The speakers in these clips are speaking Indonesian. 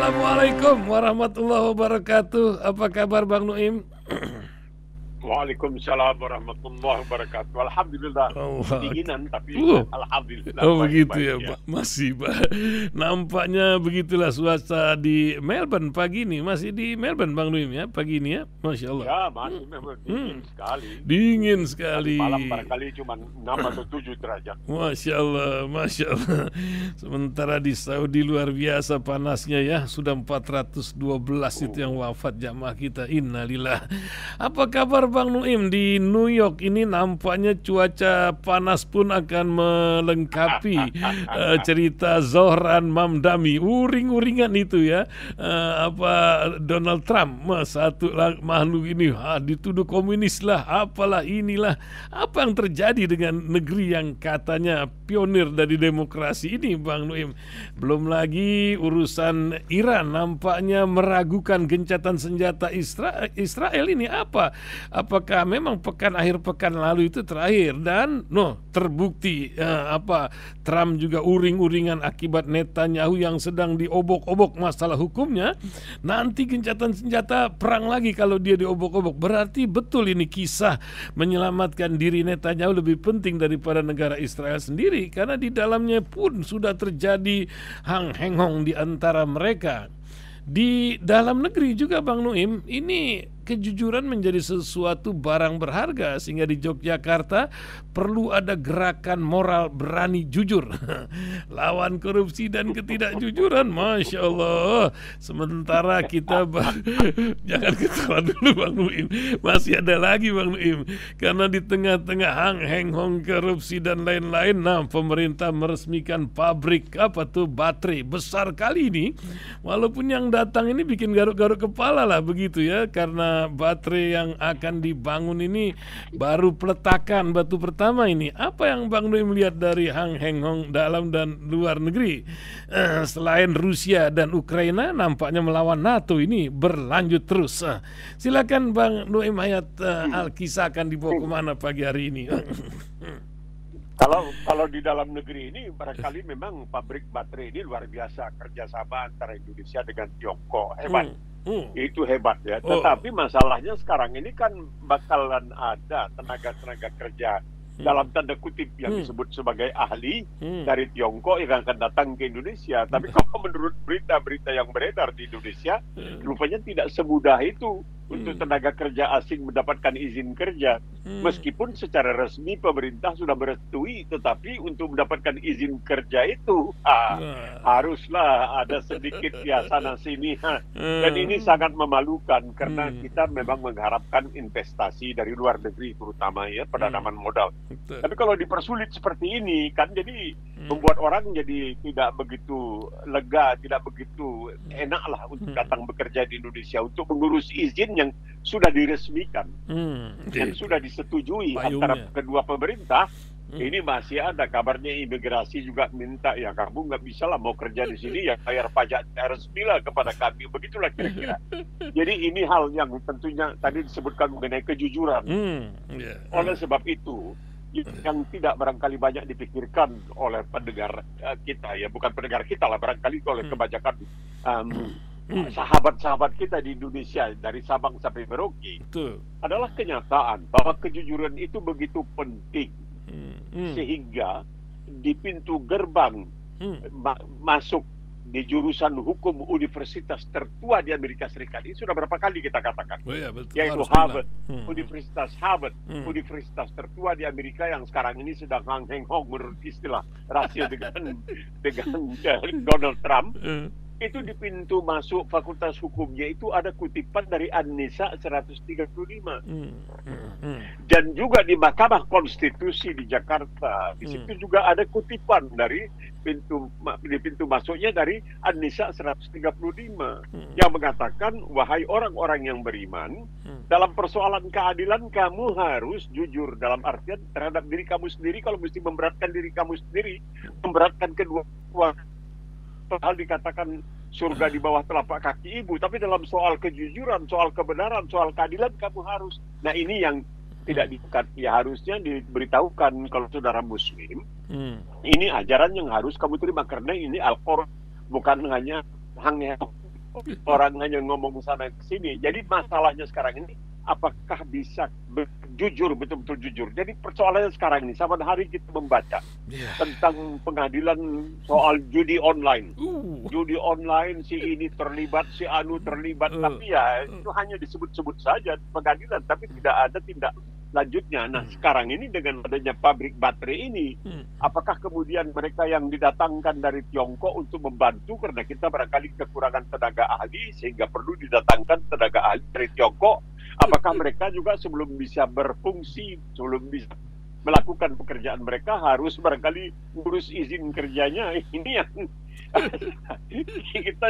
Assalamualaikum warahmatullahi wabarakatuh. Apa kabar Bang Nuim? Waalaikumsalam warahmatullahi wabarakatuh. Alhamdulillah, Oh, kedinginan tapi alhamdulillah begitu baik-baik ya, ya. Pak. Masih, Pak. Nampaknya begitulah suasana di Melbourne pagi ini. Masih di Melbourne, Bang Nuim ya, pagi ini ya. Masya Allah. Ya, masih memang dingin sekali. Dingin Tadi sekali. malam barangkali cuma 6 atau 7 derajat. Masya Allah, Masya Allah. Sementara di Saudi luar biasa panasnya ya. Sudah 412 itu yang wafat jamaah kita. Innalillah. Apa kabar Bang Nuim di New York ini? Nampaknya cuaca panas pun akan melengkapi cerita Zohran Mamdani. Uring-uringan itu ya. Donald Trump satu makhluk ini dituduh komunis lah, apalah inilah. Apa yang terjadi dengan negeri yang katanya pionir dari demokrasi ini, Bang Nuim? Belum lagi urusan Iran nampaknya meragukan gencatan senjata Israel ini apa? Apakah memang akhir pekan lalu itu terakhir dan terbukti Trump juga uring-uringan akibat Netanyahu yang sedang diobok-obok masalah hukumnya. Nanti gencatan senjata perang lagi kalau dia diobok-obok. Berarti betul ini kisah menyelamatkan diri Netanyahu lebih penting daripada negara Israel sendiri, karena di dalamnya pun sudah terjadi hang henghong di antara mereka. Di dalam negeri juga Bang Nuim, ini kejujuran menjadi sesuatu barang berharga, sehingga di Yogyakarta perlu ada gerakan moral berani jujur lawan korupsi dan ketidakjujuran. Masya Allah. Sementara kita jangan ketawa dulu Bang Nuim, masih ada lagi Bang Nuim, karena di tengah-tengah hang henghong korupsi dan lain-lain, pemerintah meresmikan pabrik baterai besar kali ini. Walaupun yang datang ini bikin garuk-garuk kepala lah begitu ya, karena baterai yang akan dibangun ini baru peletakan batu pertama ini. Apa yang Bang Nuim melihat dari hang henghong dalam dan luar negeri? Selain Rusia dan Ukraina nampaknya melawan NATO ini berlanjut terus. Silakan Bang Nuim Hayat, Al-Kisah akan dibawa kemana pagi hari ini? Kalau di dalam negeri ini barangkali memang pabrik baterai ini luar biasa, kerjasama antara Indonesia dengan Tiongkok hebat. Itu hebat ya. Tetapi masalahnya sekarang ini kan bakalan ada tenaga kerja dalam tanda kutip yang disebut sebagai ahli dari Tiongkok yang akan datang ke Indonesia. Tapi kalau menurut berita-berita yang beredar di Indonesia, rupanya tidak semudah itu untuk tenaga kerja asing mendapatkan izin kerja. Meskipun secara resmi pemerintah sudah merestui, tetapi untuk mendapatkan izin kerja itu haruslah ada sedikit ya sana sini. Dan ini sangat memalukan karena kita memang mengharapkan investasi dari luar negeri, terutama ya penanaman modal. Tapi kalau dipersulit seperti ini kan jadi membuat orang jadi tidak begitu lega, tidak begitu enak lah untuk datang bekerja di Indonesia untuk mengurus izin yang sudah diresmikan, yang sudah disetujui antara kedua pemerintah. Ini masih ada kabarnya imigrasi juga minta, ya kamu nggak bisa lah mau kerja di sini ya bayar pajak resmi lah kepada kami, begitulah kira-kira. Jadi ini hal yang tentunya tadi disebutkan mengenai kejujuran. Oleh sebab itu yang tidak barangkali banyak dipikirkan oleh pendengar kita, ya bukan pendengar kita lah, barangkali oleh kebanyakan sahabat-sahabat kita di Indonesia dari Sabang sampai Merauke, adalah kenyataan bahwa kejujuran itu begitu penting, sehingga di pintu gerbang masuk di jurusan hukum universitas tertua di Amerika Serikat ini sudah berapa kali kita katakan, yaitu Harvard, Universitas Harvard, universitas tertua di Amerika yang sekarang ini sedang hang henghong menurut istilah rahasia dengan Donald Trump. Itu di pintu masuk fakultas hukumnya itu ada kutipan dari An-Nisa 135. Dan juga di Mahkamah Konstitusi di Jakarta, di situ juga ada kutipan dari di pintu masuknya dari An-Nisa 135 yang mengatakan, wahai orang-orang yang beriman, dalam persoalan keadilan kamu harus jujur, dalam artian terhadap diri kamu sendiri. Kalau mesti memberatkan diri kamu sendiri, memberatkan kedua hal dikatakan surga di bawah telapak kaki ibu, tapi dalam soal kejujuran, soal kebenaran, soal keadilan kamu harus. Nah ini yang tidak dibuka, ya harusnya diberitahukan kalau saudara muslim, ini ajaran yang harus kamu terima karena ini Al-Quran, bukan hanya hanya orang hanya ngomong sana ke sini. Jadi masalahnya sekarang ini, apakah bisa jujur, betul-betul jujur. Jadi persoalannya sekarang ini, sama hari kita membaca tentang pengadilan soal judi online. Judi online, si ini terlibat, si anu terlibat, tapi ya itu hanya disebut-sebut saja pengadilan, tapi tidak ada tindak lanjutnya. Nah, sekarang ini dengan adanya pabrik baterai ini, apakah kemudian mereka yang didatangkan dari Tiongkok untuk membantu, karena kita barangkali kekurangan tenaga ahli sehingga perlu didatangkan tenaga ahli dari Tiongkok, apakah mereka juga sebelum bisa berfungsi, sebelum bisa melakukan pekerjaan mereka harus barangkali ngurus izin kerjanya? Ini yang kita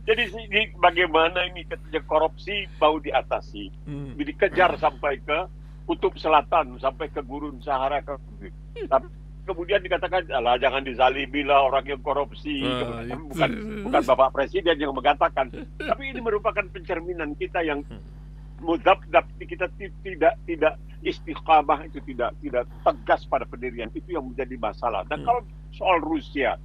jadi bagaimana ini katanya korupsi mau diatasi, dikejar sampai ke Kutub Selatan, sampai ke Gurun Sahara. Tapi kemudian dikatakan, alah jangan dizalimi lah orang yang korupsi. Bukan Bapak Presiden yang mengatakan, tapi ini merupakan pencerminan kita yang mudab-dab, kita tidak istiqamah, itu tidak tegas pada pendirian, itu yang menjadi masalah. Dan kalau soal Rusia,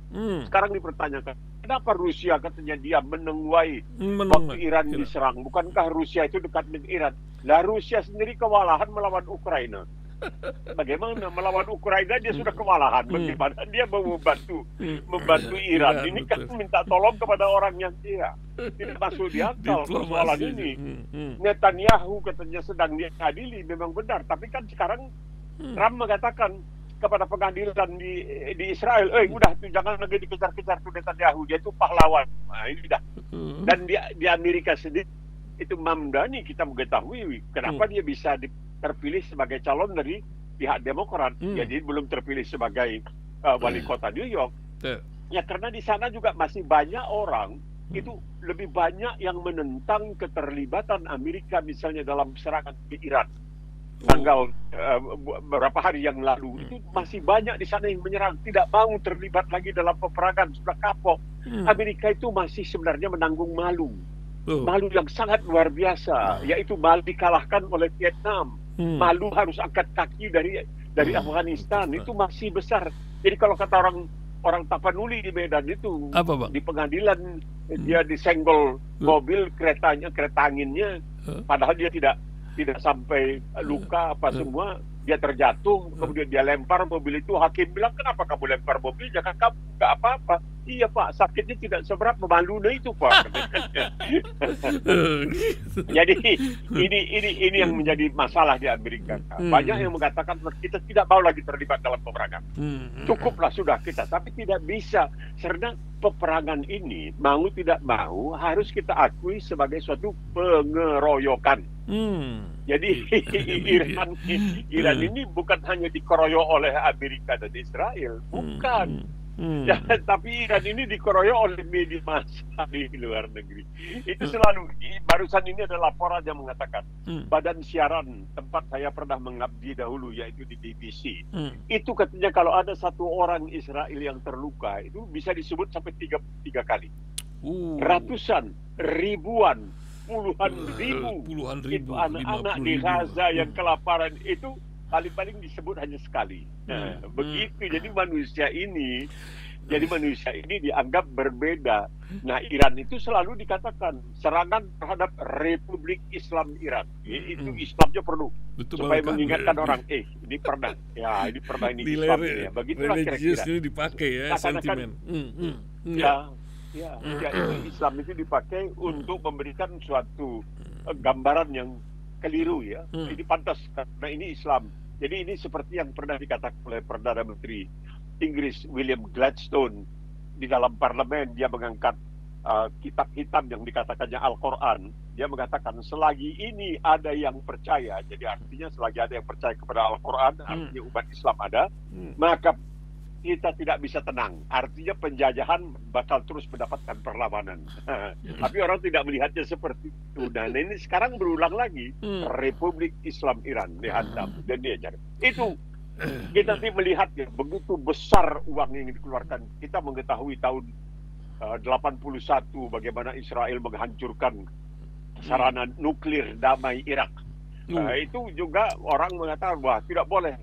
sekarang dipertanyakan, kenapa Rusia katanya dia menenguai waktu Iran diserang? Bukankah Rusia itu dekat dengan Iran? Lah Rusia sendiri kewalahan melawan Ukraina. Bagaimana melawan Ukraina dia sudah kewalahan? Bagaimana dia mau membantu Iran? Ini kan minta tolong kepada orang yang tidak masuk di akal persoalan ini. Netanyahu katanya sedang diadili, memang benar. Tapi kan sekarang Trump mengatakan kepada pengadilan di Israel, udah tuh jangan lagi dikejar-kejar tuh Netanyahu, dia itu pahlawan. Nah, ini dah. Dan di Amerika sendiri itu Mamdani kita mengetahui kenapa dia bisa terpilih sebagai calon dari pihak Demokrat, jadi belum terpilih sebagai wali kota New York. Ya karena di sana juga masih banyak orang itu lebih banyak yang menentang keterlibatan Amerika misalnya dalam serangan di Iran tanggal beberapa hari yang lalu. Itu masih banyak di sana yang menyerang, tidak mau terlibat lagi dalam peperangan, sudah kapok. Amerika itu masih sebenarnya menanggung malu yang sangat luar biasa, yaitu malu dikalahkan oleh Vietnam, malu harus angkat kaki dari Afghanistan, itu masih besar. Jadi kalau kata orang Tapanuli di Medan itu, di pengadilan dia disenggol mobil kereta anginnya, padahal dia tidak sampai luka apa semua, dia terjatuh, kemudian dia lempar mobil itu. Hakim bilang, kenapa kamu lempar mobil? Jangan kamu nggak apa-apa. Iya Pak, sakitnya tidak seberapa, malunya itu Pak. Jadi ini yang menjadi masalah di Amerika. Banyak yang mengatakan kita tidak mau lagi terlibat dalam peperangan. Cukuplah sudah kita, tapi tidak bisa. Karena peperangan ini mau tidak mau harus kita akui sebagai suatu pengeroyokan. Jadi Iran ini bukan hanya dikeroyok oleh Amerika dan Israel, bukan. Ya, tapi Iran ini dikeroyok oleh media massa di luar negeri. Itu selalu, barusan ini ada laporan yang mengatakan badan siaran tempat saya pernah mengabdi dahulu, yaitu di BBC, itu katanya kalau ada satu orang Israel yang terluka, itu bisa disebut sampai tiga kali. Ratusan, ribuan, puluhan ribu itu anak-anak di Gaza yang kelaparan, itu paling-paling disebut hanya sekali. Begitu. Jadi manusia ini dianggap berbeda. Nah, Iran itu selalu dikatakan serangan terhadap Republik Islam Iran. Itu Islamnya perlu supaya mengingatkan orang, ini pernah ini Islam ya. Begitulah kira-kira. Ini dipakai ya, sentimen. Itu Islam itu dipakai untuk memberikan suatu gambaran yang keliru ya. Ini pantas karena ini Islam. Jadi ini seperti yang pernah dikatakan oleh Perdana Menteri Inggris William Gladstone di dalam parlemen. Dia mengangkat kitab hitam yang dikatakannya Al-Quran. Dia mengatakan selagi ini ada yang percaya, jadi artinya selagi ada yang percaya kepada Al-Quran, artinya umat Islam ada, maka kita tidak bisa tenang. Artinya penjajahan bakal terus mendapatkan perlawanan. Tapi orang tidak melihatnya seperti itu. Dan ini sekarang berulang lagi. Republik Islam Iran dihantam dan diajar. Itu kita nanti melihatnya begitu besar uang yang dikeluarkan. Kita mengetahui tahun 81 bagaimana Israel menghancurkan sarana nuklir damai Irak. Itu juga orang mengatakan, wah tidak boleh.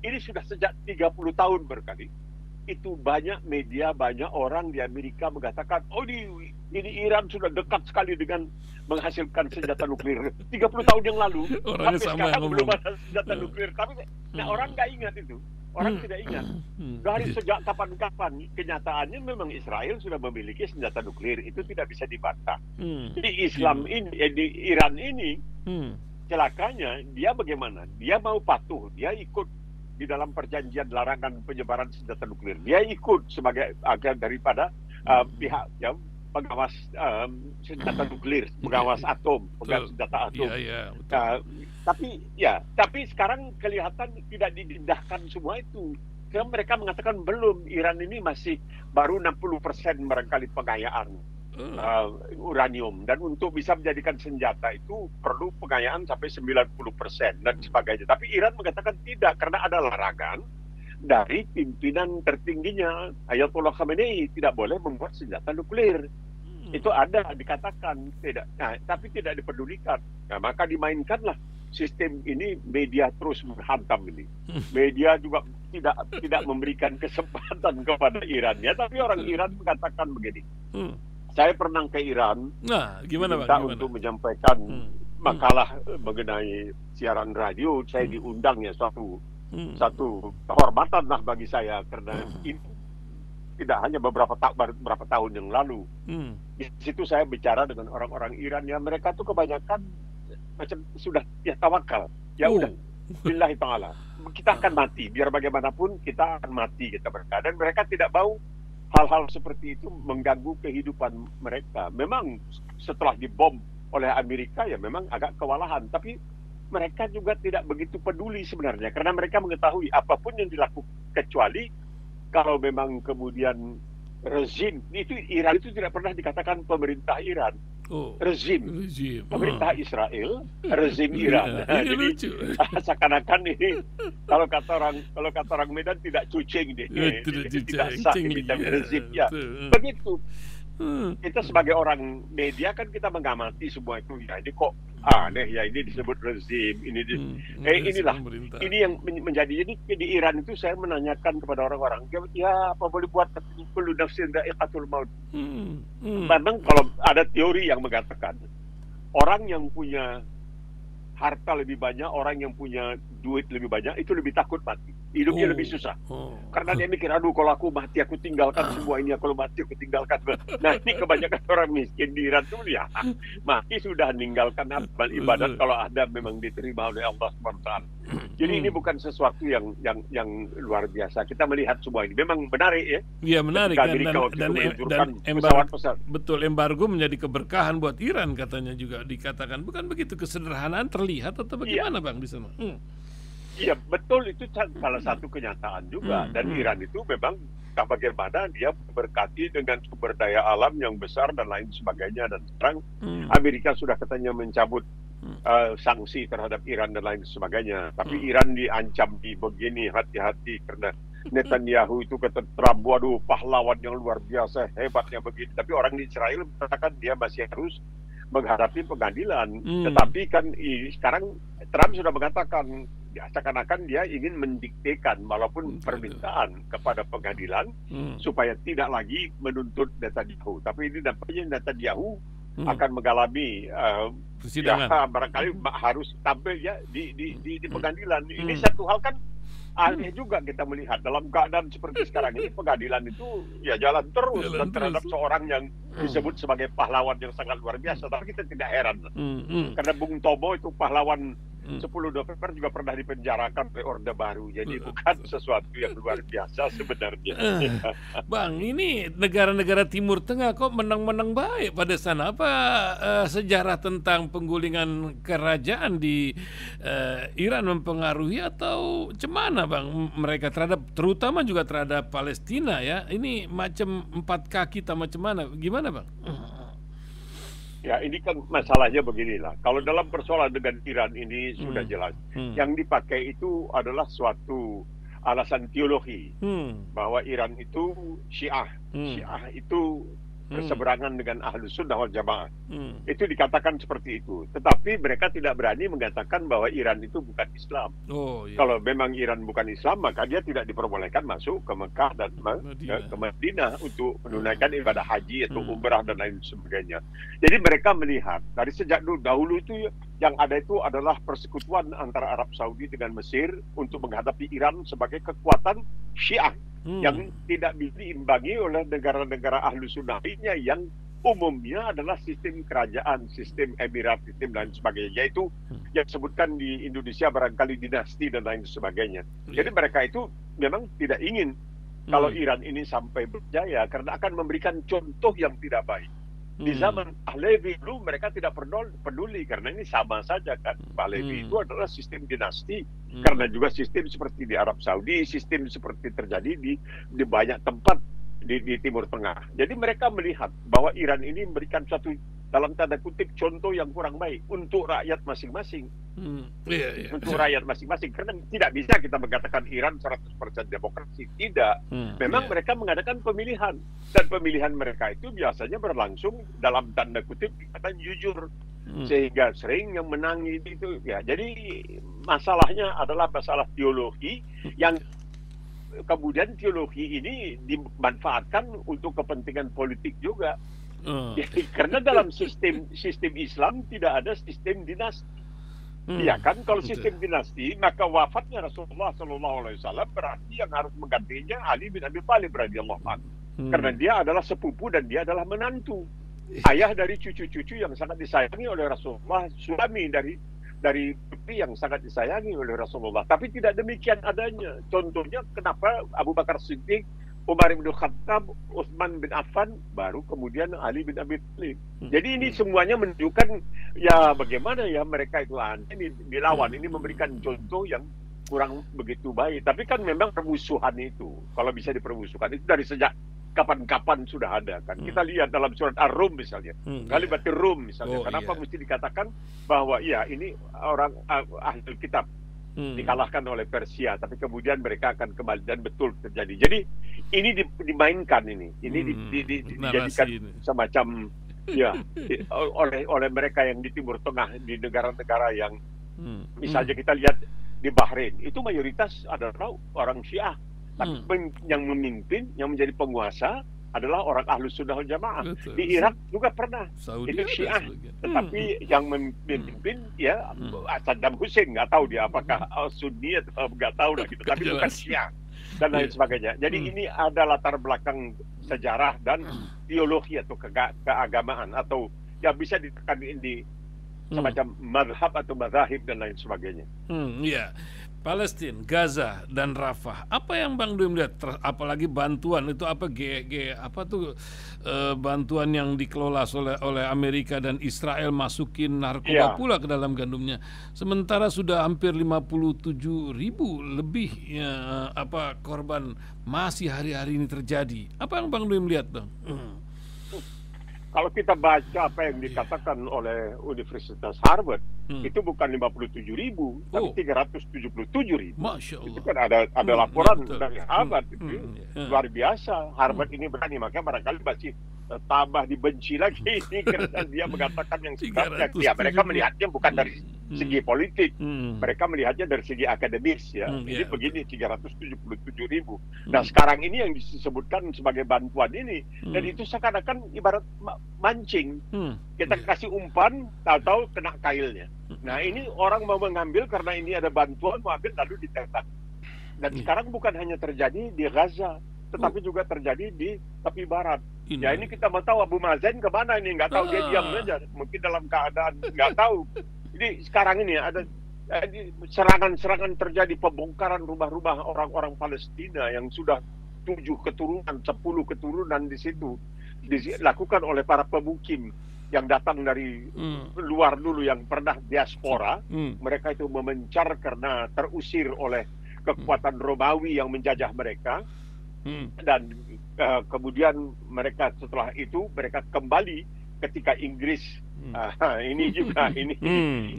Ini sudah sejak 30 tahun berkali. itu banyak media, banyak orang di Amerika mengatakan, oh ini Iran sudah dekat sekali dengan menghasilkan senjata nuklir. 30 tahun yang lalu, Orangnya sampai sama sekarang ngomong. belum ada senjata nuklir. Tapi orang nggak ingat itu. Orang tidak ingat. Dari sejak kapan-kapan, kenyataannya memang Israel sudah memiliki senjata nuklir. Itu tidak bisa dibantah. Di Islam ini, di Iran ini, celakanya dia bagaimana? Dia mau patuh, dia ikut di dalam perjanjian larangan penyebaran senjata nuklir. Dia ikut sebagai agen daripada pihak yang pengawas senjata nuklir, pengawas atom, pengawas senjata atom. Tapi sekarang kelihatan tidak didindahkan semua itu. Karena mereka mengatakan belum, Iran ini masih baru 60% barangkali pengayaan uranium, dan untuk bisa menjadikan senjata itu perlu pengayaan sampai 90% dan sebagainya. Tapi Iran mengatakan tidak, karena ada larangan dari pimpinan tertingginya Ayatollah Khamenei, tidak boleh membuat senjata nuklir. Itu ada dikatakan tidak, tapi tidak dipedulikan. Nah, maka dimainkanlah sistem ini. Media terus menghantam ini. Media juga tidak memberikan kesempatan kepada Iran. Ya, tapi orang Iran mengatakan begini. Saya pernah ke Iran, gimana Pak? Untuk menyampaikan makalah mengenai siaran radio. Saya diundang, ya, satu kehormatan lah bagi saya, karena itu tidak hanya beberapa tahun yang lalu. Di situ saya bicara dengan orang-orang Iran, ya mereka tuh kebanyakan macam sudah tawakal. Ya udah, billahi ta'ala, kita akan mati, biar bagaimanapun kita akan mati, kita berkata. Dan mereka tidak mau hal-hal seperti itu mengganggu kehidupan mereka. Memang setelah dibom oleh Amerika, ya memang agak kewalahan, tapi mereka juga tidak begitu peduli sebenarnya, karena mereka mengetahui apapun yang dilakukan, kecuali kalau memang kemudian rezim itu, Iran itu tidak pernah dikatakan pemerintah Iran. Rezim. Pemerintah Israel, rezim Iran. Jadi seakan-akan ini kalau kata orang Medan tidak cucing deh. Tidak sah ini rezim, ya. Begitu. Kita sebagai orang media kan kita mengamati semua itu, ya ini kok aneh, ya ini disebut rezim, ini ini yang menjadi. Jadi di Iran itu saya menanyakan kepada orang-orang, ya apa boleh buat kullu nafsin dha'iqatul maut. Memang kalau ada teori yang mengatakan orang yang punya harta lebih banyak, orang yang punya duit lebih banyak, itu lebih takut mati. Hidupnya lebih susah. Karena dia mikir, aduh kalau aku mati aku tinggalkan semua ini, kalau mati aku tinggalkan. Nah, ini kebanyakan orang miskin di Iran tuh, ya mati sudah meninggalkan amal ibadat kalau ada memang diterima oleh Allah SWT. Jadi ini bukan sesuatu yang luar biasa. Kita melihat semua ini memang menarik, ya. Iya, menarik kan, dan embargo menjadi keberkahan buat Iran, katanya juga dikatakan. Bukan begitu kesederhanaan terlihat atau bagaimana, Bang, di sana? Iya, betul, itu salah satu kenyataan juga. Dan Iran itu memang bagaimana dia berkati dengan sumber daya alam yang besar dan lain sebagainya. Dan sekarang Amerika sudah katanya mencabut sanksi terhadap Iran dan lain sebagainya. Tapi Iran diancam di begini, hati-hati, karena Netanyahu itu kata Trump, waduh pahlawan yang luar biasa, hebatnya begini. Tapi orang di Israel mengatakan dia masih harus menghadapi pengadilan. Tetapi kan sekarang Trump sudah mengatakan, seakan-akan dia ingin mendiktekan walaupun permintaan kepada pengadilan supaya tidak lagi menuntut Netanyahu. Tapi ini nampaknya Netanyahu akan mengalami persidangan. Barangkali harus tampil, ya, di pengadilan. Ini satu hal kan aneh juga kita melihat dalam keadaan seperti sekarang ini, pengadilan itu ya jalan terus dan terhadap seorang yang disebut sebagai pahlawan yang sangat luar biasa. Tapi kita tidak heran karena Bung Tomo itu pahlawan 10 November juga pernah dipenjarakan oleh Orde Baru. Jadi bukan sesuatu yang luar biasa sebenarnya. Bang, ini negara-negara Timur Tengah kok menang-menang baik pada sana. Apa sejarah tentang penggulingan kerajaan di Iran mempengaruhi atau cemana, Bang, mereka terutama juga terhadap Palestina, ya? Ini macam 4 kaki tak macam mana? Gimana, Bang? Ya, ini kan masalahnya beginilah. Kalau dalam persoalan dengan Iran ini sudah jelas. Yang dipakai itu adalah suatu alasan teologi. Bahwa Iran itu Syiah. Syiah itu berseberangan dengan Ahlus Sunnah wal Jamaah. Itu dikatakan seperti itu. Tetapi mereka tidak berani mengatakan bahwa Iran itu bukan Islam. Kalau memang Iran bukan Islam, maka dia tidak diperbolehkan masuk ke Mekah dan ke Madinah untuk menunaikan ibadah haji atau umrah dan lain sebagainya. Jadi mereka melihat dari sejak dahulu itu yang ada itu adalah persekutuan antara Arab Saudi dengan Mesir untuk menghadapi Iran sebagai kekuatan Syiah yang tidak bisa diimbangi oleh negara-negara ahlu sunnah lainnya yang umumnya adalah sistem kerajaan, sistem emirat, sistem lain sebagainya. Yaitu yang disebutkan di Indonesia barangkali dinasti dan lain sebagainya. Jadi mereka itu memang tidak ingin kalau Iran ini sampai berjaya karena akan memberikan contoh yang tidak baik. Di zaman Pahlavi dulu mereka tidak peduli karena ini sama saja kan. Pahlavi itu adalah sistem dinasti karena juga sistem seperti di Arab Saudi, sistem seperti terjadi di banyak tempat di Timur Tengah. Jadi mereka melihat bahwa Iran ini memberikan suatu dalam tanda kutip contoh yang kurang baik untuk rakyat masing-masing. Untuk rakyat masing-masing. Karena tidak bisa kita mengatakan Iran 100% demokrasi. Tidak. Memang mereka mengadakan pemilihan. Dan pemilihan mereka itu biasanya berlangsung dalam tanda kutip dikatakan jujur. Sehingga sering yang menang itu. Ya, jadi masalahnya adalah masalah teologi yang kemudian teologi ini dimanfaatkan untuk kepentingan politik juga. Jadi, karena dalam sistem Islam tidak ada sistem dinasti. Ya kan, kalau sistem dinasti maka wafatnya Rasulullah SAW berarti yang harus menggantinya Ali bin Abi Thalib radhiyallahu anhu. Karena dia adalah sepupu dan dia adalah menantu, ayah dari cucu-cucu yang sangat disayangi oleh Rasulullah, suami dari putri yang sangat disayangi oleh Rasulullah. Tapi tidak demikian adanya. Contohnya kenapa Abu Bakar Siddiq, Umar bin Khattab, Utsman bin Affan, baru kemudian Ali bin Abi Thalib. Jadi ini semuanya menunjukkan ya bagaimana ya mereka itu ini dilawan, ini memberikan contoh yang kurang begitu baik. Tapi kan memang permusuhan itu, kalau bisa dipermusuhkan itu dari sejak kapan-kapan sudah ada kan. Kita lihat dalam surat Ar-Rum misalnya, Ghalibatir Rum misalnya. Kenapa mesti dikatakan bahwa ya ini orang ahli kitab dikalahkan oleh Persia, tapi kemudian mereka akan kembali dan betul terjadi. Jadi ini dimainkan ini dijadikan semacam ya oleh mereka yang di Timur Tengah, di negara-negara yang misalnya kita lihat di Bahrain itu mayoritas adalah orang Syiah, tapi yang memimpin, yang menjadi penguasa adalah orang Ahlus Sunnah wal Jamaah. Di Irak juga pernah Saudi itu Syiah, tetapi yang memimpin ya Saddam Hussein, nggak tahu dia apakah Sunni atau nggak tahu lah gitu, tapi bukan Syiah dan lain sebagainya. Jadi ini ada latar belakang sejarah dan teologi atau keagamaan atau ya bisa ditekan di semacam madhab atau mazahib dan lain sebagainya. Iya. Palestina, Gaza dan Rafah. Apa yang Bang Dwi melihat? Apalagi bantuan itu apa bantuan yang dikelola oleh Amerika dan Israel masukin narkoba pula ke dalam gandumnya. Sementara sudah hampir 57.000 lebih korban masih hari-hari ini terjadi. Apa yang Bang Dwi melihat, Bang? Kalau kita baca apa yang dikatakan oleh Universitas Harvard, itu bukan 57.000, tapi 377.000. Masya Allah. Itu kan ada laporan dari Harvard. Luar biasa. Harvard ini berani, makanya barangkali masih tambah dibenci lagi ini karena dia mengatakan yang sebenarnya. Ya, mereka melihatnya bukan dari segi politik, mereka melihatnya dari segi akademis ya. Ini begini 377.000. Nah sekarang ini yang disebutkan sebagai bantuan ini, dan itu seakan-akan ibarat mancing. Kita kasih umpan, tahu-tahu kena kailnya. Nah ini orang mau mengambil karena ini ada bantuan, mau ambil lalu ditentang. Dan sekarang bukan hanya terjadi di Gaza, tetapi juga terjadi di tepi barat. Ya ini kita mau tahu Abu Mazen kemana ini, nggak tahu, dia diam saja, mungkin dalam keadaan nggak tahu. Jadi sekarang ini ada serangan-serangan terjadi, pembongkaran rumah-rumah orang-orang Palestina yang sudah 7 keturunan, 10 keturunan di situ dilakukan oleh para pemukim yang datang dari luar dulu, yang pernah diaspora. Mereka itu memencar karena terusir oleh kekuatan Romawi yang menjajah mereka. Dan kemudian mereka setelah itu mereka kembali ketika Inggris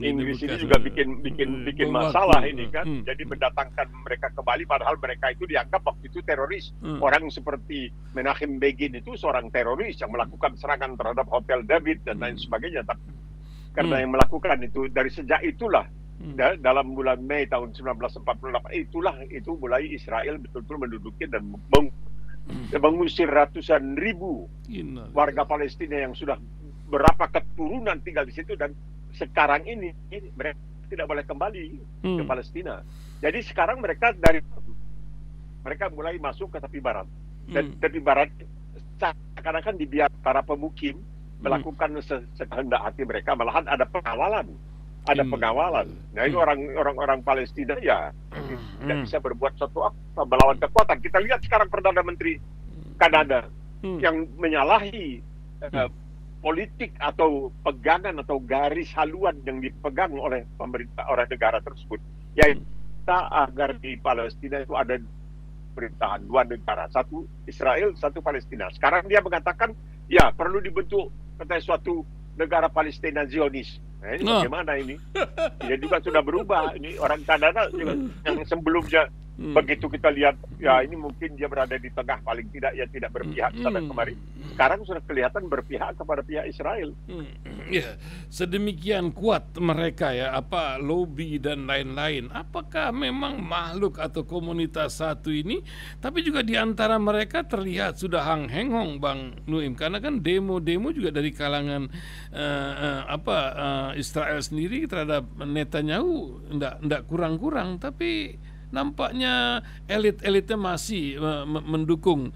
Inggris ini juga bikin masalah ini kan, jadi mendatangkan mereka kembali padahal mereka itu dianggap waktu itu teroris. Orang seperti Menachem Begin itu seorang teroris yang melakukan serangan terhadap Hotel David dan lain sebagainya. Tapi karena yang melakukan itu dari sejak itulah dalam bulan Mei tahun 1948 itu mulai Israel betul-betul menduduki dan mengusir ratusan ribu warga Palestina yang sudah berapa keturunan tinggal di situ, dan sekarang ini mereka tidak boleh kembali ke Palestina. Jadi sekarang mereka mulai masuk ke tepi barat, dan tepi barat seakan-akan dibiarkan para pemukim melakukan sekehendak hati mereka, malahan ada pengawalan. Nah itu orang Palestina ya tidak bisa berbuat sesuatu apa melawan kekuatan. Kita lihat sekarang Perdana Menteri Kanada yang menyalahi politik atau pegangan atau garis haluan yang dipegang oleh pemerintah oleh negara tersebut, yaitu agar di Palestina itu ada pemerintahan dua negara, satu Israel, satu Palestina. Sekarang dia mengatakan ya perlu dibentuk suatu negara Palestina Zionis. Nah, ini bagaimana ini? Dia juga sudah berubah. Ini orang Kanada juga, yang sebelumnya begitu kita lihat ya ini mungkin dia berada di tengah, paling tidak ya tidak berpihak sana kemari. Sekarang sudah kelihatan berpihak kepada pihak Israel. Ya, sedemikian kuat mereka ya, apa lobby dan lain-lain. Apakah memang makhluk atau komunitas satu ini, tapi juga di antara mereka terlihat sudah hang-hengong Bang Nuim, karena kan demo-demo juga dari kalangan Israel sendiri terhadap Netanyahu enggak kurang-kurang, tapi nampaknya elit-elitnya masih mendukung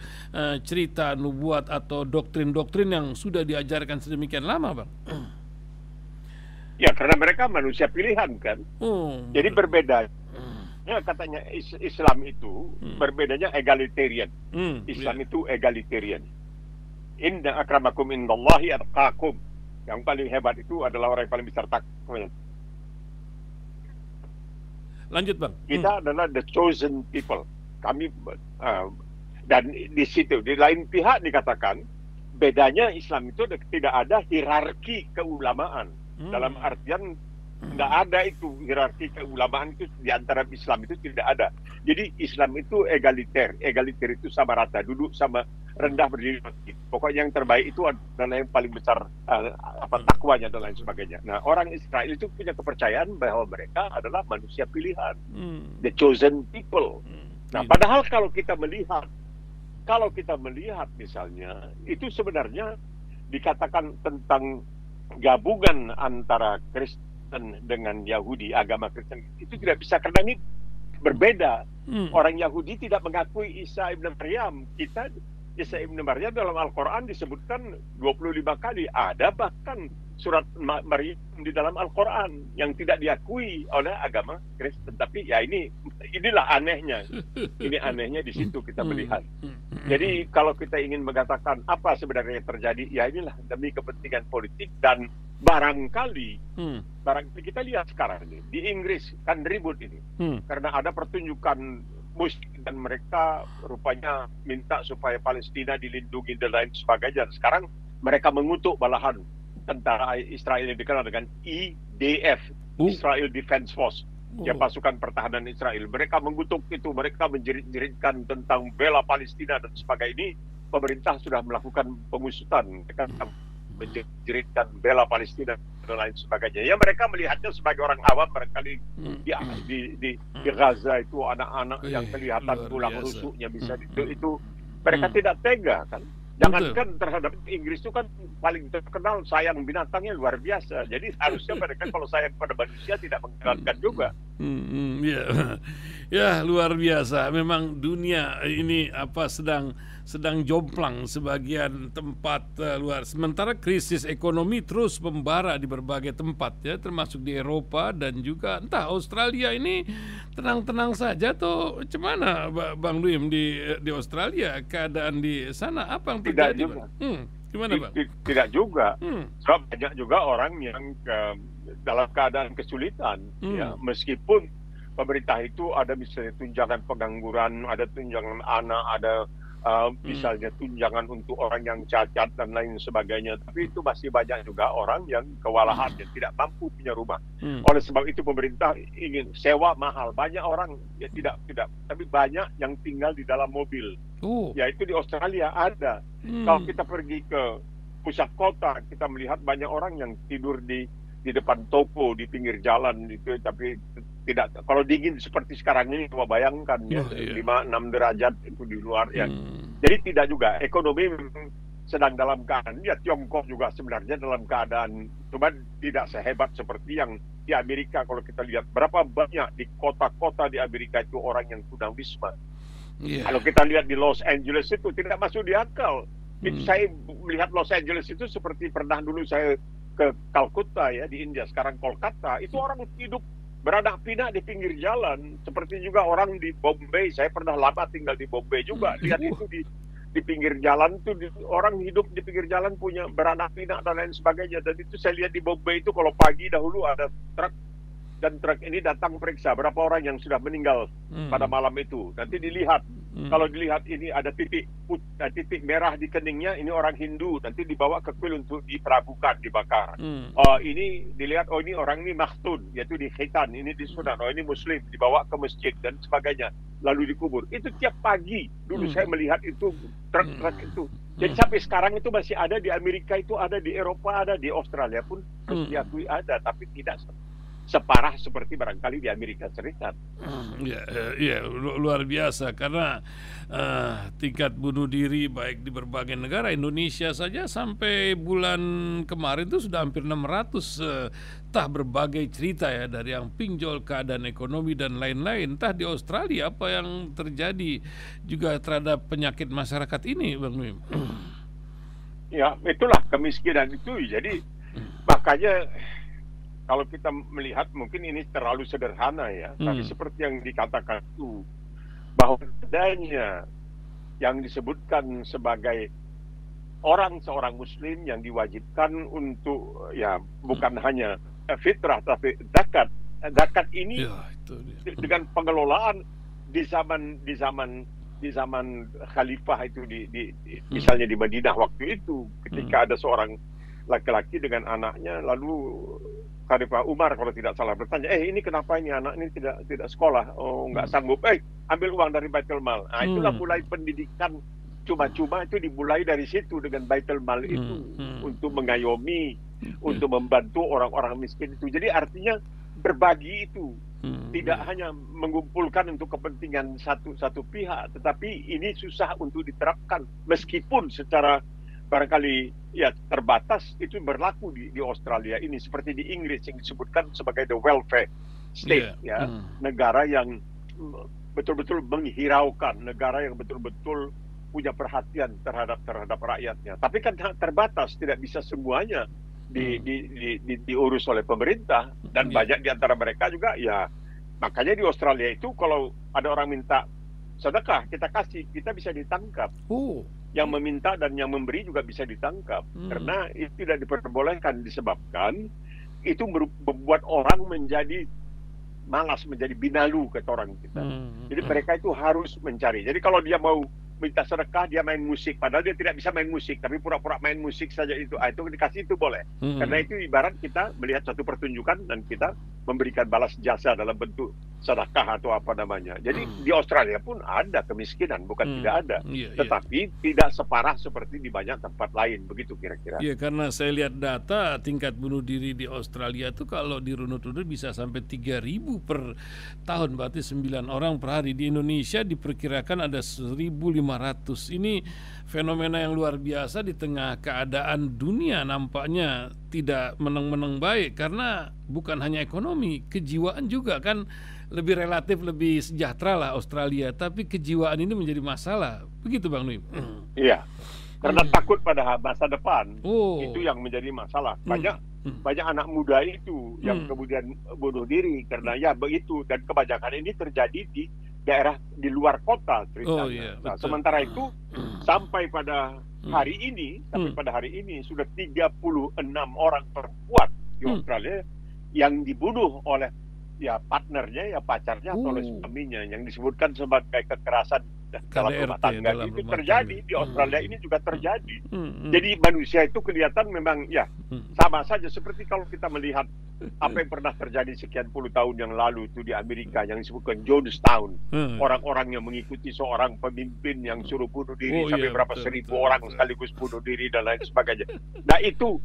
cerita nubuat atau doktrin-doktrin yang sudah diajarkan sedemikian lama, Bang. Ya, karena mereka manusia pilihan kan. Jadi berbeda. Ya, katanya Islam itu berbedanya egalitarian. Islam itu egalitarian. Inna akramakum indallahi atqakum. Yang paling hebat itu adalah orang yang paling besar takwa. Lanjut Bang. Kita adalah the chosen people. Kami dan di situ di lain pihak dikatakan bedanya Islam itu tidak ada hierarki keulamaan. Dalam artian tidak ada itu hierarki keulamaan itu di antara Islam itu tidak ada. Jadi Islam itu egaliter. Egaliter itu sama rata, duduk sama rendah berdiri. Pokoknya yang terbaik itu adalah yang paling besar takwanya dan lain sebagainya. Nah, orang Israel itu punya kepercayaan bahwa mereka adalah manusia pilihan, the chosen people. Nah, padahal kalau kita melihat misalnya itu sebenarnya dikatakan tentang gabungan antara Kristen dengan Yahudi, agama Kristen itu tidak bisa, karena ini berbeda. Orang Yahudi tidak mengakui Isa ibn Maryam. Isa ibn Maryam dalam Al-Quran disebutkan 25 kali. Ada bahkan surat Maryam di dalam Al-Quran yang tidak diakui oleh agama Kristen. Tapi ya inilah anehnya. Ini anehnya di situ kita melihat. Jadi kalau kita ingin mengatakan apa sebenarnya yang terjadi, ya inilah demi kepentingan politik. Dan barangkali kita lihat sekarang ini di Inggris kan ribut ini karena ada pertunjukan musik dan mereka rupanya minta supaya Palestina dilindungi dan lain sebagainya. Sekarang mereka mengutuk malahan tentara Israel yang dikenal dengan IDF, Israel Defense Force, ya pasukan pertahanan Israel. Mereka mengutuk itu, mereka menjerit-jeritkan tentang bela Palestina dan sebagainya. Ini pemerintah sudah melakukan pengusutan, mereka menjeritkan bela Palestina dan lain sebagainya. Ya mereka melihatnya sebagai orang awam, barangkali di Gaza itu anak-anak yang kelihatan tulang rusuknya bisa itu mereka tidak tega kan. Jangankan terhadap Inggris itu kan paling terkenal sayang binatangnya luar biasa. Jadi harusnya mereka kalau sayang pada manusia tidak mengherankan juga. Ya luar biasa. Memang dunia ini sedang jomplang sebagian tempat luar. Sementara krisis ekonomi terus membara di berbagai tempat ya, termasuk di Eropa dan juga entah Australia ini tenang-tenang saja atau gimana Bang Luim di Australia, keadaan di sana apa yang terjadi? Gimana Bang? Tidak juga. Sebab banyak juga orang yang dalam keadaan kesulitan ya, meskipun pemerintah itu ada misalnya tunjangan pengangguran, ada tunjangan anak, ada misalnya tunjangan untuk orang yang cacat dan lain sebagainya. Tapi itu masih banyak juga orang yang kewalahan, yang tidak mampu punya rumah. Oleh sebab itu pemerintah ingin sewa mahal. Banyak orang ya tidak, tapi banyak yang tinggal di dalam mobil. Yaitu di Australia ada. Kalau kita pergi ke pusat kota, kita melihat banyak orang yang tidur di depan toko, di pinggir jalan itu, tapi tidak, kalau dingin seperti sekarang ini, coba bayangkan ya, 5-6 derajat itu di luar ya. Jadi tidak juga, ekonomi sedang dalam keadaan, ya Tiongkok juga sebenarnya dalam keadaan, cuma tidak sehebat seperti yang di Amerika. Kalau kita lihat berapa banyak di kota-kota di Amerika itu orang yang tunawisma. Kalau kita lihat di Los Angeles itu tidak masuk di akal. Itu saya melihat Los Angeles itu seperti pernah dulu saya ke Calcutta ya di India, sekarang Kolkata, itu orang hidup beranak pinak di pinggir jalan. Seperti juga orang di Bombay, saya pernah lama tinggal di Bombay juga, lihat itu di pinggir jalan tuh orang hidup di pinggir jalan punya beranak pinak dan lain sebagainya. Dan itu saya lihat di Bombay itu kalau pagi dahulu ada truk, dan truk ini datang periksa berapa orang yang sudah meninggal pada malam itu. Nanti dilihat, kalau dilihat ini ada titik merah di keningnya, ini orang Hindu, nanti dibawa ke kuil untuk diperabukan, dibakar. Ini dilihat, oh ini orang ini mahtun, yaitu dikhitan, ini disunat, oh ini muslim, dibawa ke masjid dan sebagainya, lalu dikubur. Itu tiap pagi dulu saya melihat itu truk-truk itu. Jadi sampai sekarang itu masih ada di Amerika, itu ada di Eropa, ada di Australia pun harus diakui ada, tapi tidak separah seperti barangkali di Amerika Serikat. Ya, luar biasa, karena tingkat bunuh diri baik di berbagai negara, Indonesia saja sampai bulan kemarin itu sudah hampir 600, entah berbagai cerita ya, dari yang pinjol, keadaan ekonomi dan lain-lain. Entah di Australia apa yang terjadi juga terhadap penyakit masyarakat ini, Bang Mim. Ya, itulah kemiskinan itu. Jadi makanya kalau kita melihat, mungkin ini terlalu sederhana ya, tapi seperti yang dikatakan itu, bahwa adanya yang disebutkan sebagai seorang muslim yang diwajibkan untuk, ya bukan hanya fitrah, tapi zakat. Zakat ini dengan pengelolaan di zaman khalifah itu, misalnya di Madinah waktu itu, ketika ada seorang laki-laki dengan anaknya, lalu Khalifah Umar kalau tidak salah bertanya, ini kenapa ini anak ini tidak sekolah, nggak sanggup, ambil uang dari Baitul Mal. Nah, itulah mulai pendidikan cuma-cuma itu dimulai dari situ, dengan Baitul Mal itu, untuk mengayomi, untuk membantu orang-orang miskin itu. Jadi artinya berbagi itu tidak hanya mengumpulkan untuk kepentingan satu pihak, tetapi ini susah untuk diterapkan, meskipun secara barangkali ya terbatas. Itu berlaku di Australia ini, seperti di Inggris yang disebutkan sebagai the welfare state, negara yang betul-betul menghiraukan, negara yang betul-betul punya perhatian terhadap rakyatnya. Tapi kan terbatas, tidak bisa semuanya diurus oleh pemerintah, dan banyak di antara mereka juga ya. Makanya di Australia itu kalau ada orang minta sedekah, kita kasih, kita bisa ditangkap. Yang meminta dan yang memberi juga bisa ditangkap, karena itu tidak diperbolehkan, disebabkan itu membuat orang menjadi malas, menjadi binalu, kata orang kita. Jadi mereka itu harus mencari. Jadi kalau dia mau minta sedekah, dia main musik, padahal dia tidak bisa main musik, tapi pura-pura main musik saja itu dikasih, itu boleh. Karena itu ibarat kita melihat satu pertunjukan dan kita memberikan balas jasa dalam bentuk sedekah atau apa namanya. Jadi di Australia pun ada kemiskinan, bukan tidak ada, tetapi tidak separah seperti di banyak tempat lain, begitu kira-kira. Iya, karena saya lihat data tingkat bunuh diri di Australia itu kalau dirunut-runut bisa sampai 3.000 per tahun, berarti 9 orang per hari. Di Indonesia diperkirakan ada 1.500. Ini fenomena yang luar biasa di tengah keadaan dunia nampaknya tidak menang-menang baik, karena bukan hanya ekonomi, kejiwaan juga kan relatif lebih sejahtera lah Australia, tapi kejiwaan ini menjadi masalah. Begitu Bang Nuim? Iya, karena takut pada masa depan. Itu yang menjadi masalah. Banyak anak muda itu yang kemudian bunuh diri karena ya begitu, dan kebanyakan ini terjadi di daerah di luar kota ceritanya. Nah, sementara itu sampai pada hari ini, sudah 36 orang perempuan di Australia yang dibunuh oleh ya partnernya, ya pacarnya atau oleh suaminya, yang disebutkan sebagai kekerasan dalam rumah tangga. Itu terjadi di Australia ini juga terjadi. Jadi manusia itu kelihatan memang ya sama saja seperti kalau kita melihat apa yang pernah terjadi sekian puluh tahun yang lalu itu di Amerika yang disebutkan Jonestown. Orang-orang yang mengikuti seorang pemimpin yang suruh bunuh diri sampai berapa seribu orang sekaligus bunuh diri dan lain sebagainya. Nah itu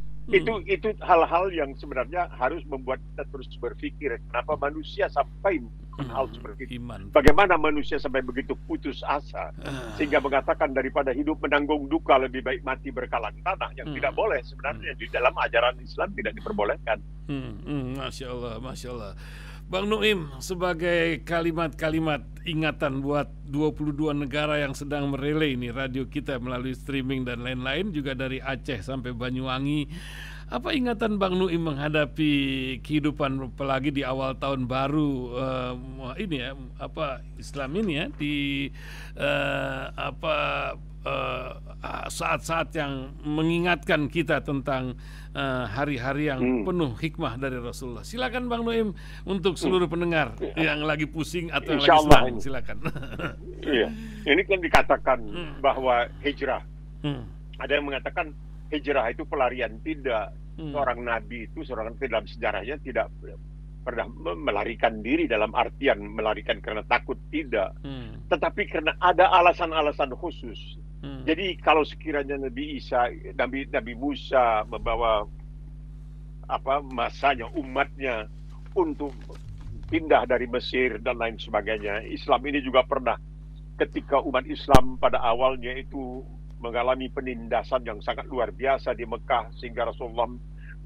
hal-hal yang sebenarnya harus membuat kita terus berpikir kenapa manusia sampai hal seperti itu. Bagaimana manusia sampai begitu putus asa sehingga mengatakan daripada hidup menanggung duka lebih baik mati berkalang tanah yang tidak boleh sebenarnya di dalam ajaran Islam tidak diperbolehkan. Masya Allah, Masya Allah. Bang Nuim, sebagai kalimat-kalimat ingatan buat 22 negara yang sedang merelay ini radio kita melalui streaming dan lain-lain, juga dari Aceh sampai Banyuwangi, apa ingatan Bang Nuim menghadapi kehidupan apalagi di awal tahun baru ini ya, Islam ini ya, di saat-saat yang mengingatkan kita tentang hari-hari yang penuh hikmah dari Rasulullah. Silakan Bang Nuim untuk seluruh pendengar yang lagi pusing atau yang lagi senang, silakan. Iya, ini kan dikatakan bahwa hijrah. Ada yang mengatakan hijrah itu pelarian. Tidak. Seorang nabi itu, seorang nabi dalam sejarahnya tidak pernah melarikan diri dalam artian melarikan karena takut, tidak. Tetapi karena ada alasan-alasan khusus. Jadi kalau sekiranya Nabi Musa membawa masanya, umatnya untuk pindah dari Mesir dan lain sebagainya, Islam ini juga pernah ketika umat Islam pada awalnya itu mengalami penindasan yang sangat luar biasa di Mekah sehingga Rasulullah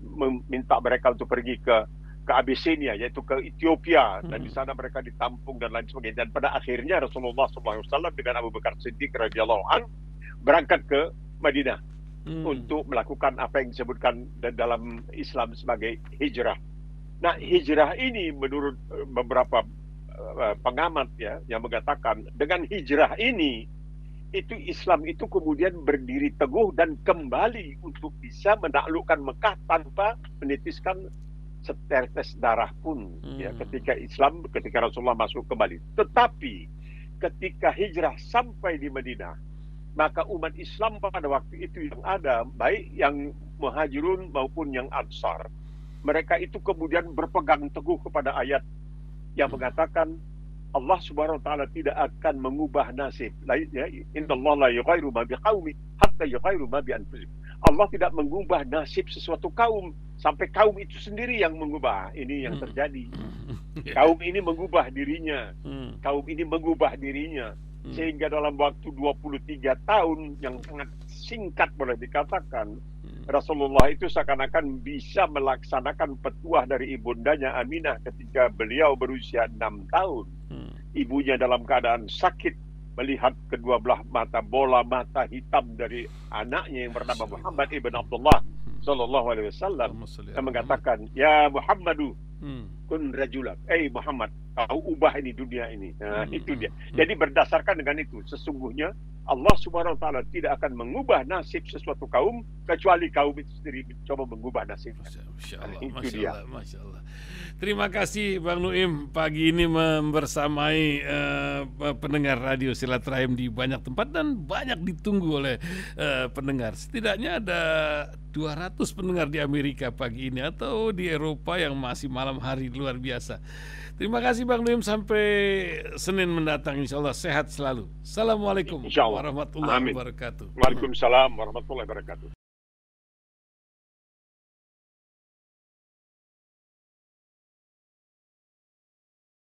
meminta mereka untuk pergi ke Abyssinia, yaitu ke Ethiopia, dan di sana mereka ditampung dan lain sebagainya. Dan pada akhirnya Rasulullah SAW dengan Abu Bakar Siddiq radhiyallahu anhu berangkat ke Madinah untuk melakukan apa yang disebutkan dalam Islam sebagai hijrah. Nah, hijrah ini menurut beberapa pengamat ya yang mengatakan dengan hijrah ini itu Islam itu kemudian berdiri teguh dan kembali untuk bisa menaklukkan Mekah tanpa menitiskan setetes darah pun ya ketika Rasulullah masuk kembali. Tetapi ketika hijrah sampai di Madinah, maka umat Islam pada waktu itu yang ada, baik yang muhajirun maupun yang ansar, mereka itu kemudian berpegang teguh kepada ayat yang mengatakan Allah Subhanahu wa taala tidak akan mengubah nasib. Innallaha la yughayyiru ma biqaumin hatta yughayyiru ma bi anfusihim. Allah tidak mengubah nasib sesuatu kaum sampai kaum itu sendiri yang mengubah. Ini yang terjadi. Kaum ini mengubah dirinya. Kaum ini mengubah dirinya. Sehingga dalam waktu 23 tahun yang sangat singkat boleh dikatakan, Rasulullah itu seakan-akan bisa melaksanakan petuah dari ibundanya Aminah ketika beliau berusia 6 tahun. Ibunya dalam keadaan sakit melihat kedua belah mata bola mata hitam dari anaknya yang bernama Muhammad ibn Abdullah sallallahu alaihi wasallam, yang mengatakan, "Ya Muhammadu, kun rajulan." Muhammad, kau ubah ini dunia ini. Nah, itu dia. Jadi berdasarkan dengan itu, sesungguhnya Allah Subhanahu wa taala tidak akan mengubah nasib sesuatu kaum kecuali kaum itu sendiri mencoba mengubah nasib. Masya Allah. Terima kasih Bang Nuim pagi ini membersamai pendengar radio Silaturahim di banyak tempat dan banyak ditunggu oleh pendengar. Setidaknya ada 200 pendengar di Amerika pagi ini atau di Eropa yang masih malam hari, luar biasa. Terima kasih Bang Nuim, sampai Senin mendatang insya Allah sehat selalu. Assalamualaikum warahmatullahi wabarakatuh. Waalaikumsalam warahmatullahi wabarakatuh.